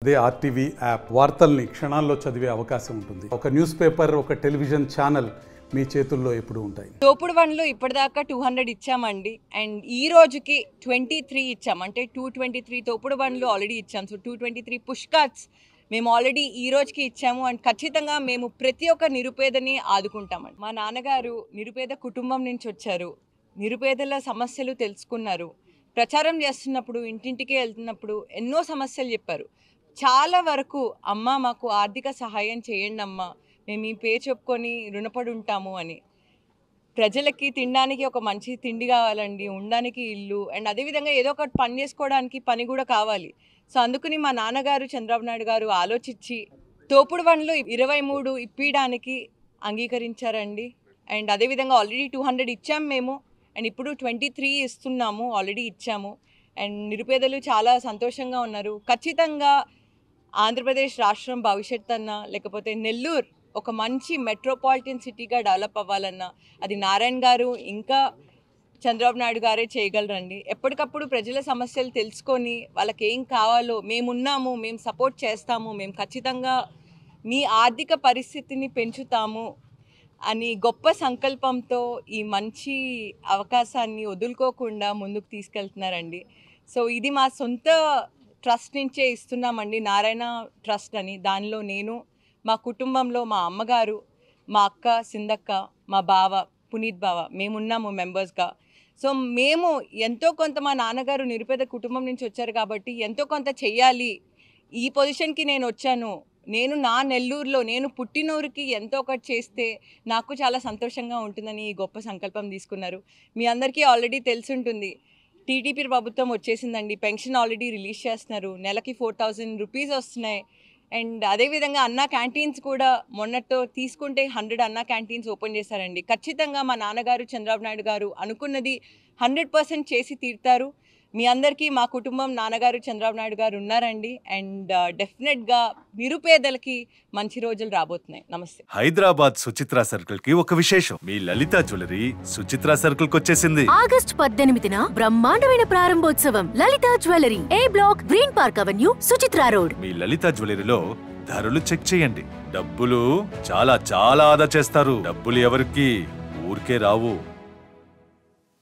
అదే RTV app వార్తల్ని క్షణాల్లో చదివే అవకాశం ఉంటుంది. ఒక న్యూస్ పేపర్, ఒక టెలివిజన్ ఛానల్ మీ చేతుల్లో ఎప్పుడు ఉంటాయి. తోపుడు బండ్లు ఇప్పటిదాకా 200 ఇచ్చామండి. అండ్ ఈ రోజుకి 23 ఇచ్చాం. అంటే 223 తోపుడు బండ్లు ఆల్రెడీ ఇచ్చాం. సో 223 పుష్ కార్ట్స్ మేము ఆల్రెడీ ఈ రోజుకి ఇచ్చాము. అండ్ ఖచ్చితంగా మేము ప్రతి ఒక్క నిరుపేదని ఆదుకుంటామండి. మా నాన్నగారు నిరుపేద కుటుంబం నుంచి వచ్చారు. నిరుపేదల సమస్యలు తెలుసుకున్నారు. ప్రచారం చేస్తున్నప్పుడు, ఇంటింటికి వెళ్తున్నప్పుడు ఎన్నో సమస్యలు చెప్పారు. చాలా వరకు అమ్మ మాకు ఆర్థిక సహాయం చేయండి అమ్మ, మేము ఈ పే చెప్పుకొని రుణపడి ఉంటాము అని. ప్రజలకి తినడానికి ఒక మంచి తిండి కావాలండి, ఉండడానికి ఇల్లు, అండ్ అదేవిధంగా ఏదో ఒకటి పని చేసుకోవడానికి పని కూడా కావాలి. సో అందుకని మా నాన్నగారు చంద్రబాబు నాయుడు గారు ఆలోచించి తోపుడు బండ్లు 23 ఇప్పించడానికి అంగీకరించారండి. అండ్ అదేవిధంగా ఆల్రెడీ 200 ఇచ్చాము మేము. అండ్ ఇప్పుడు 23 ఇస్తున్నాము, ఆల్రెడీ ఇచ్చాము. అండ్ నిరుపేదలు చాలా సంతోషంగా ఉన్నారు. ఖచ్చితంగా ఆంధ్రప్రదేశ్ రాష్ట్రం భవిష్యత్ అన్నా, లేకపోతే నెల్లూరు ఒక మంచి మెట్రోపాలిటన్ సిటీగా డెవలప్ అవ్వాలన్నా అది నారాయణ గారు ఇంకా చంద్రబాబు నాయుడు గారే చేయగలరండి. ఎప్పటికప్పుడు ప్రజల సమస్యలు తెలుసుకొని వాళ్ళకి ఏం కావాలో మేమున్నాము, మేము సపోర్ట్ చేస్తాము, మేము ఖచ్చితంగా మీ ఆర్థిక పరిస్థితిని పెంచుతాము అని గొప్ప సంకల్పంతో ఈ మంచి అవకాశాన్ని వదులుకోకుండా ముందుకు తీసుకెళ్తున్నారండి. సో ఇది మా సొంత ట్రస్ట్ నుంచే ఇస్తున్నామండి, నారాయణ ట్రస్ట్ అని. దానిలో నేను, మా కుటుంబంలో మా అమ్మగారు, మా అక్క సింధక్క, మా బావ పునీత్ బావ మేమున్నాము మెంబర్స్గా. సో మేము ఎంతో కొంత, మా నాన్నగారు నిరుపేద కుటుంబం నుంచి వచ్చారు కాబట్టి ఎంతో కొంత చెయ్యాలి. ఈ పొజిషన్కి నేను వచ్చాను, నేను నా నెల్లూరులో, నేను పుట్టినూరికి ఎంతో ఒకటి చేస్తే నాకు చాలా సంతోషంగా ఉంటుందని ఈ గొప్ప సంకల్పం తీసుకున్నారు. మీ అందరికీ ఆల్రెడీ తెలుసుంటుంది, టీడీపీ ప్రభుత్వం వచ్చేసిందండి. పెన్షన్ ఆల్రెడీ రిలీజ్ చేస్తున్నారు. నెలకి 4000 రూపీస్ వస్తున్నాయి. అండ్ అదేవిధంగా అన్నా క్యాంటీన్స్ కూడా మొన్నతో తీసుకుంటే 100 అన్నా క్యాంటీన్స్ ఓపెన్ చేశారండి. ఖచ్చితంగా మా నాన్నగారు చంద్రబాబు నాయుడు గారు అనుకున్నది 100% చేసి తీరుతారు. మీ అందరికీ మా కుటుంబం, నాన్నగారు చంద్రబాబు నాయుడు గారు ఉన్నారండి. అండ్ డెఫినెట్గా నిరుపేదలకి మంచి రోజులు రాబోతున్నాయి. నమస్తే. హైదరాబాద్ సుచిత్ర సర్కిల్ కి ఒక విశేషం, మీ లలిత జ్యువెలరీ సుచిత్ర సర్కిల్ కి వచ్చేసింది. ఆగస్ట్ 18న బ్రహ్మాండమైన ప్రారంభోత్సవం. Lalitha jewellery, A block, green park avenue, Suchitra road. మీ లలిత జ్యువెలరీలో ధరలు చెక్ చేయండి. డబ్బులు చాలా చాలా ఆదా చేస్తారు. డబ్బులు ఎవరికి ఊరికే రావు.